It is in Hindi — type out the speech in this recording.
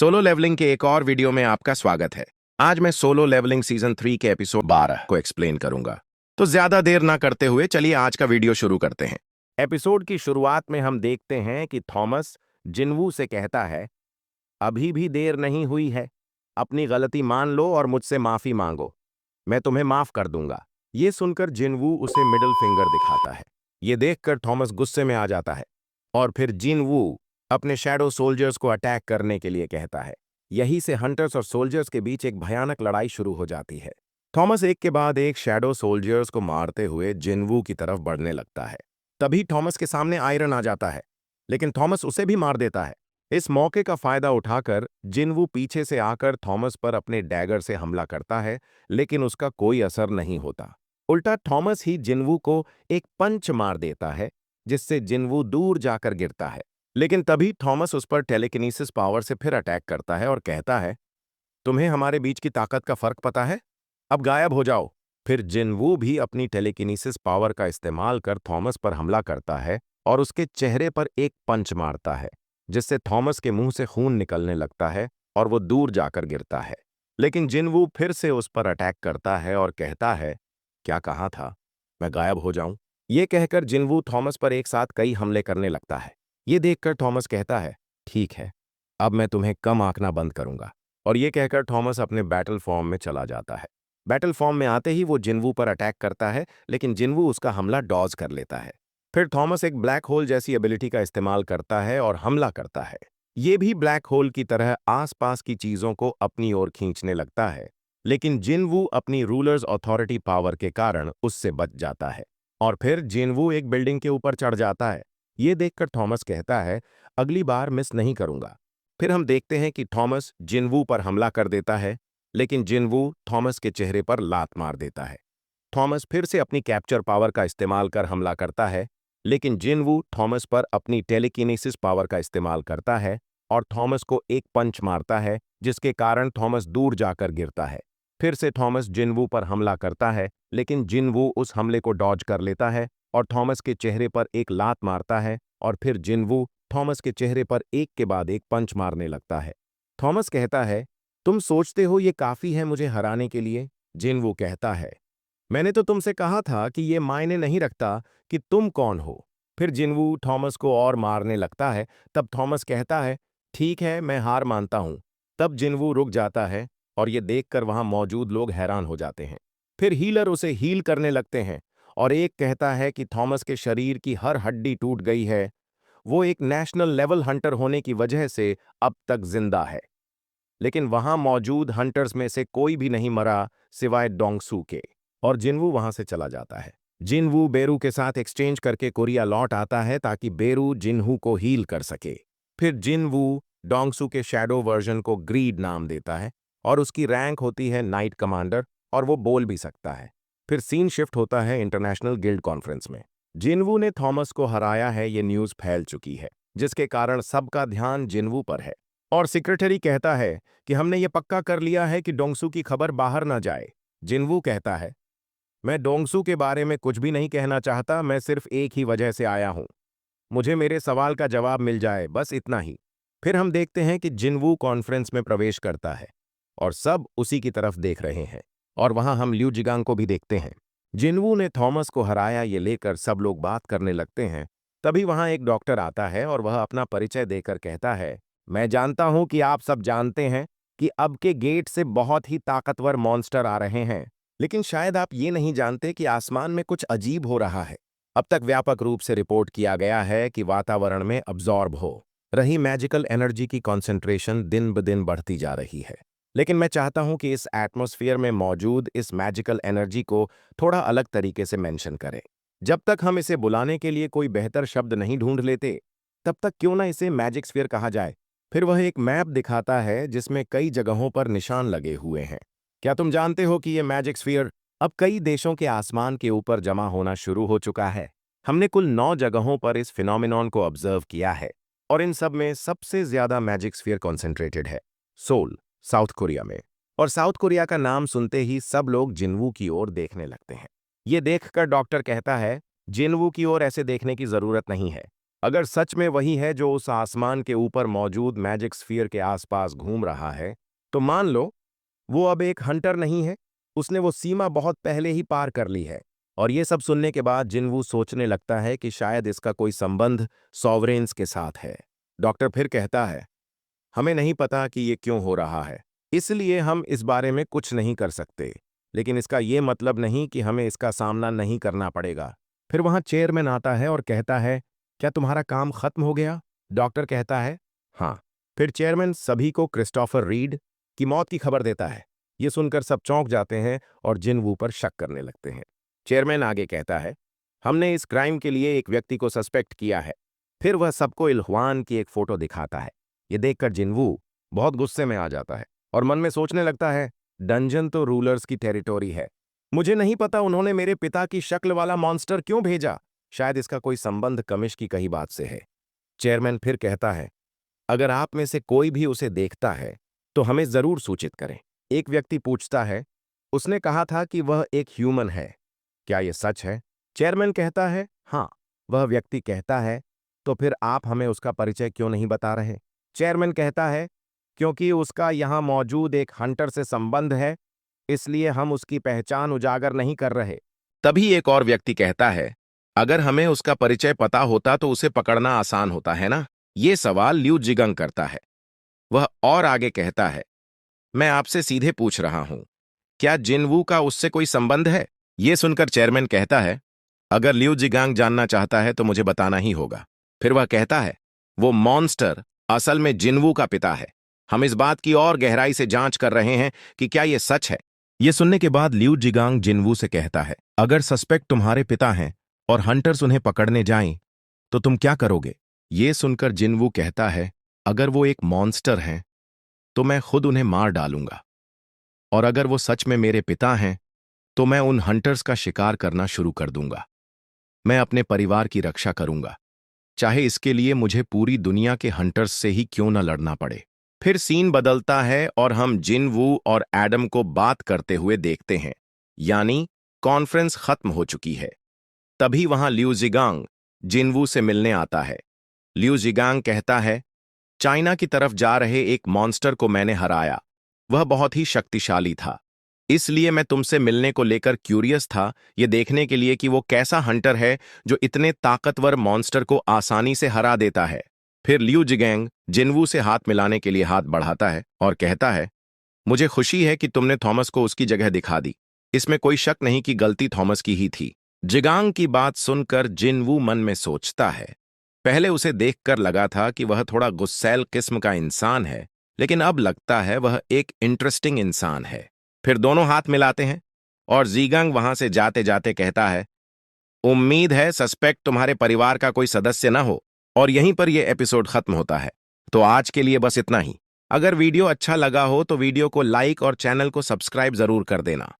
सोलो लेवलिंग के एक और वीडियो में आपका स्वागत है। आज मैं सोलो लेवलिंग सीजन 3 के एपिसोड 12 को एक्सप्लेन करूंगा। तो ज्यादा देर ना करते हुए चलिए आज का वीडियो शुरू करते हैं। एपिसोड की शुरुआत में हम देखते हैं कि थॉमस जिनवू से कहता है, अभी भी देर नहीं हुई है, अपनी गलती मान लो और मुझसे माफी मांगो, मैं तुम्हें माफ कर दूंगा। ये सुनकर जिनवू उसे मिडिल फिंगर दिखाता है। ये देखकर थॉमस गुस्से में आ जाता है और फिर जिनवू अपने शैडो सोल्जर्स को अटैक करने के लिए कहता है। यहीं से हंटर्स और सोल्जर्स के बीच एक भयानक लड़ाई शुरू हो जाती है। थॉमस एक के बाद एक शैडो सोल्जर्स को मारते हुए जिनवू की तरफ बढ़ने लगता है। तभी थॉमस के सामने आयरन आ जाता है, लेकिन थॉमस उसे भी मार देता है। इस मौके का फायदा उठाकर जिनवू पीछे से आकर थॉमस पर अपने डैगर से हमला करता है, लेकिन उसका कोई असर नहीं होता। उल्टा थॉमस ही जिनवू को एक पंच मार देता है, जिससे जिनवू दूर जाकर गिरता है। लेकिन तभी थॉमस उस पर टेलीकिनेसिस पावर से फिर अटैक करता है और कहता है, तुम्हें हमारे बीच की ताकत का फर्क पता है? अब गायब हो जाओ। फिर जिनवू भी अपनी टेलीकिनेसिस पावर का इस्तेमाल कर थॉमस पर हमला करता है और उसके चेहरे पर एक पंच मारता है, जिससे थॉमस के मुंह से खून निकलने लगता है और वो दूर जाकर गिरता है। लेकिन जिनवू फिर से उस पर अटैक करता है और कहता है, क्या कहा था, मैं गायब हो जाऊं? ये कहकर जिनवू थॉमस पर एक साथ कई हमले करने लगता है। ये देखकर थॉमस कहता है, ठीक है, अब मैं तुम्हें कम आंकना बंद करूंगा। और ये कहकर थॉमस अपने बैटल फॉर्म में चला जाता है। बैटल फॉर्म में आते ही वो जिनवू पर अटैक करता है, लेकिन जिनवू उसका हमला डॉज कर लेता है। फिर थॉमस एक ब्लैक होल जैसी एबिलिटी का इस्तेमाल करता है और हमला करता है। ये भी ब्लैक होल की तरह आसपास की चीजों को अपनी ओर खींचने लगता है, लेकिन जिनवू अपनी रूलर्स अथॉरिटी पावर के कारण उससे बच जाता है। और फिर जिनवू एक बिल्डिंग के ऊपर चढ़ जाता है। ये देखकर थॉमस कहता है, अगली बार मिस नहीं करूंगा। फिर हम देखते हैं कि थॉमस जिनवू पर हमला कर देता है, लेकिन जिनवू थॉमस के चेहरे पर लात मार देता है। थॉमस फिर से अपनी कैप्चर पावर का इस्तेमाल कर हमला करता है, लेकिन जिनवू थॉमस पर अपनी टेलीकिनेसिस पावर का इस्तेमाल करता है और थॉमस को एक पंच मारता है, जिसके कारण थॉमस दूर जाकर गिरता है। फिर से थॉमस जिनवू पर हमला करता है, लेकिन जिनवू उस हमले को डॉज कर लेता है और थॉमस के चेहरे पर एक लात मारता है और फिर जिनवू थॉमस के चेहरे पर एक के बाद एक पंच मारने लगता है। थॉमस कहता है, तुम सोचते हो ये काफी है मुझे हराने के लिए? जिनवू कहता है, मैंने तो तुमसे कहा था कि ये मायने नहीं रखता कि तुम कौन हो। फिर जिनवू थॉमस को और मारने लगता है। तब थॉमस कहता है, ठीक है, मैं हार मानता हूं। तब जिनवू रुक जाता है और ये देखकर वहां मौजूद लोग हैरान हो जाते हैं। फिर हीलर उसे हील करने लगते हैं और एक कहता है कि थॉमस के शरीर की हर हड्डी टूट गई है, वो एक नेशनल लेवल हंटर होने की वजह से अब तक जिंदा है। लेकिन वहां मौजूद हंटर्स में से कोई भी नहीं मरा सिवाय डोंगसू के, और जिनवू वहां से चला जाता है। जिनवू बेरू के साथ एक्सचेंज करके कोरिया लौट आता है ताकि बेरू जिनहू को हील कर सके। फिर जिनवू डोंगसू के शैडो वर्जन को ग्रीड नाम देता है और उसकी रैंक होती है नाइट कमांडर और वो बोल भी सकता है। फिर सीन शिफ्ट होता है इंटरनेशनल गिल्ड कॉन्फ्रेंस में। जिनवू ने थॉमस को हराया है, ये न्यूज़ फैल चुकी है, जिसके कारण सबका ध्यान जिनवू पर है। और सेक्रेटरी कहता है कि हमने ये पक्का कर लिया है कि डोंगसू की खबर बाहर ना जाए। जिनवू कहता है, मैं डोंगसू के बारे में कुछ भी नहीं कहना चाहता, मैं सिर्फ एक ही वजह से आया हूं, मुझे मेरे सवाल का जवाब मिल जाए, बस इतना ही। फिर हम देखते हैं कि जिनवू कॉन्फ्रेंस में प्रवेश करता है और सब उसी की तरफ देख रहे हैं। और वहां हम लिू जिगांग को भी देखते हैं। जिनवू ने थॉमस को हराया ये लेकर सब लोग बात करने लगते हैं। तभी वहां एक डॉक्टर आता है और वह अपना परिचय देकर कहता है, मैं जानता हूं कि आप सब जानते हैं कि अब के गेट से बहुत ही ताकतवर मॉन्स्टर आ रहे हैं, लेकिन शायद आप ये नहीं जानते कि आसमान में कुछ अजीब हो रहा है। अब तक व्यापक रूप से रिपोर्ट किया गया है कि वातावरण में अब्जॉर्ब हो रही मैजिकल एनर्जी की कॉन्सेंट्रेशन दिन ब दिन बढ़ती जा रही है। लेकिन मैं चाहता हूं कि इस एटमॉस्फेयर में मौजूद इस मैजिकल एनर्जी को थोड़ा अलग तरीके से मेंशन करें। जब तक हम इसे बुलाने के लिए कोई बेहतर शब्द नहीं ढूंढ लेते, तब तक क्यों ना इसे मैजिक स्फीयर कहा जाए। फिर वह एक मैप दिखाता है जिसमें कई जगहों पर निशान लगे हुए हैं। क्या तुम जानते हो कि यह मैजिक स्फीयर अब कई देशों के आसमान के ऊपर जमा होना शुरू हो चुका है? हमने कुल 9 जगहों पर इस फिनोमिनॉन को ऑब्जर्व किया है और इन सब में सबसे ज्यादा मैजिक स्फीयर कॉन्सेंट्रेटेड है सोल, साउथ कोरिया में। और साउथ कोरिया का नाम सुनते ही सब लोग जिनवू की ओर देखने लगते हैं। ये देखकर डॉक्टर कहता है, जिनवू की ओर ऐसे देखने की जरूरत नहीं है, अगर सच में वही है जो उस आसमान के ऊपर मौजूद मैजिक स्फीयर के आसपास घूम रहा है, तो मान लो वो अब एक हंटर नहीं है, उसने वो सीमा बहुत पहले ही पार कर ली है। और ये सब सुनने के बाद जिनवू सोचने लगता है कि शायद इसका कोई संबंध सॉवरेन्स के साथ है। डॉक्टर फिर कहता है, हमें नहीं पता कि ये क्यों हो रहा है, इसलिए हम इस बारे में कुछ नहीं कर सकते, लेकिन इसका ये मतलब नहीं कि हमें इसका सामना नहीं करना पड़ेगा। फिर वहां चेयरमैन आता है और कहता है, क्या तुम्हारा काम खत्म हो गया? डॉक्टर कहता है, हाँ। फिर चेयरमैन सभी को क्रिस्टोफर रीड की मौत की खबर देता है। ये सुनकर सब चौंक जाते हैं और जिनवू पर शक करने लगते हैं। चेयरमैन आगे कहता है, हमने इस क्राइम के लिए एक व्यक्ति को सस्पेक्ट किया है। फिर वह सबको इल्हुआन की एक फोटो दिखाता है। ये देखकर जिनवू बहुत गुस्से में आ जाता है और मन में सोचने लगता है, डंजन तो रूलर्स की टेरिटोरी है। मुझे नहीं पता उन्होंने मेरे पिता की शक्ल वाला मॉन्स्टर क्यों भेजा। शायद इसका कोई संबंध कमिश की कही बात से है। चेयरमैन फिर कहता है, अगर आप में से कोई भी उसे देखता है तो हमें जरूर सूचित करें। एक व्यक्ति पूछता है, उसने कहा था कि वह एक ह्यूमन है, क्या यह सच है? चेयरमैन कहता है, हाँ। वह व्यक्ति कहता है, तो फिर आप हमें उसका परिचय क्यों नहीं बता रहे? चेयरमैन कहता है, क्योंकि उसका यहां मौजूद एक हंटर से संबंध है, इसलिए हम उसकी पहचान उजागर नहीं कर रहे। तभी एक और व्यक्ति कहता है, अगर हमें उसका परिचय पता होता तो उसे पकड़ना आसान होता है ना? ये सवाल लिू जिगंग करता है। वह और आगे कहता है, मैं आपसे सीधे पूछ रहा हूं, क्या जिनवू का उससे कोई संबंध है? यह सुनकर चेयरमैन कहता है, अगर लिू जिगांग जानना चाहता है तो मुझे बताना ही होगा। फिर वह कहता है, वो मॉन्स्टर असल में जिनवू का पिता है। हम इस बात की और गहराई से जांच कर रहे हैं कि क्या यह सच है। यह सुनने के बाद लिू जिगांग जिनवू से कहता है, अगर सस्पेक्ट तुम्हारे पिता हैं और हंटर्स उन्हें पकड़ने जाएं, तो तुम क्या करोगे? यह सुनकर जिनवू कहता है, अगर वो एक मॉन्स्टर हैं तो मैं खुद उन्हें मार डालूंगा, और अगर वो सच में मेरे पिता हैं तो मैं उन हंटर्स का शिकार करना शुरू कर दूंगा। मैं अपने परिवार की रक्षा करूंगा, चाहे इसके लिए मुझे पूरी दुनिया के हंटर्स से ही क्यों न लड़ना पड़े। फिर सीन बदलता है और हम जिनवू और एडम को बात करते हुए देखते हैं, यानी कॉन्फ्रेंस खत्म हो चुकी है। तभी वहां लिू जिगांग जिनवू से मिलने आता है। लिू जिगांग कहता है, चाइना की तरफ जा रहे एक मॉन्स्टर को मैंने हराया। वह बहुत ही शक्तिशाली था, इसलिए मैं तुमसे मिलने को लेकर क्यूरियस था, ये देखने के लिए कि वो कैसा हंटर है जो इतने ताकतवर मॉन्स्टर को आसानी से हरा देता है। फिर लिू जिगैंग जिनवू से हाथ मिलाने के लिए हाथ बढ़ाता है और कहता है, मुझे खुशी है कि तुमने थॉमस को उसकी जगह दिखा दी। इसमें कोई शक नहीं कि गलती थॉमस की ही थी। जिगांग की बात सुनकर जिनवू मन में सोचता है, पहले उसे देखकर लगा था कि वह थोड़ा गुस्सैल किस्म का इंसान है, लेकिन अब लगता है वह एक इंटरेस्टिंग इंसान है। फिर दोनों हाथ मिलाते हैं और जीगांग वहां से जाते जाते कहता है, उम्मीद है सस्पेक्ट तुम्हारे परिवार का कोई सदस्य ना हो। और यहीं पर यह एपिसोड खत्म होता है। तो आज के लिए बस इतना ही। अगर वीडियो अच्छा लगा हो तो वीडियो को लाइक और चैनल को सब्सक्राइब जरूर कर देना।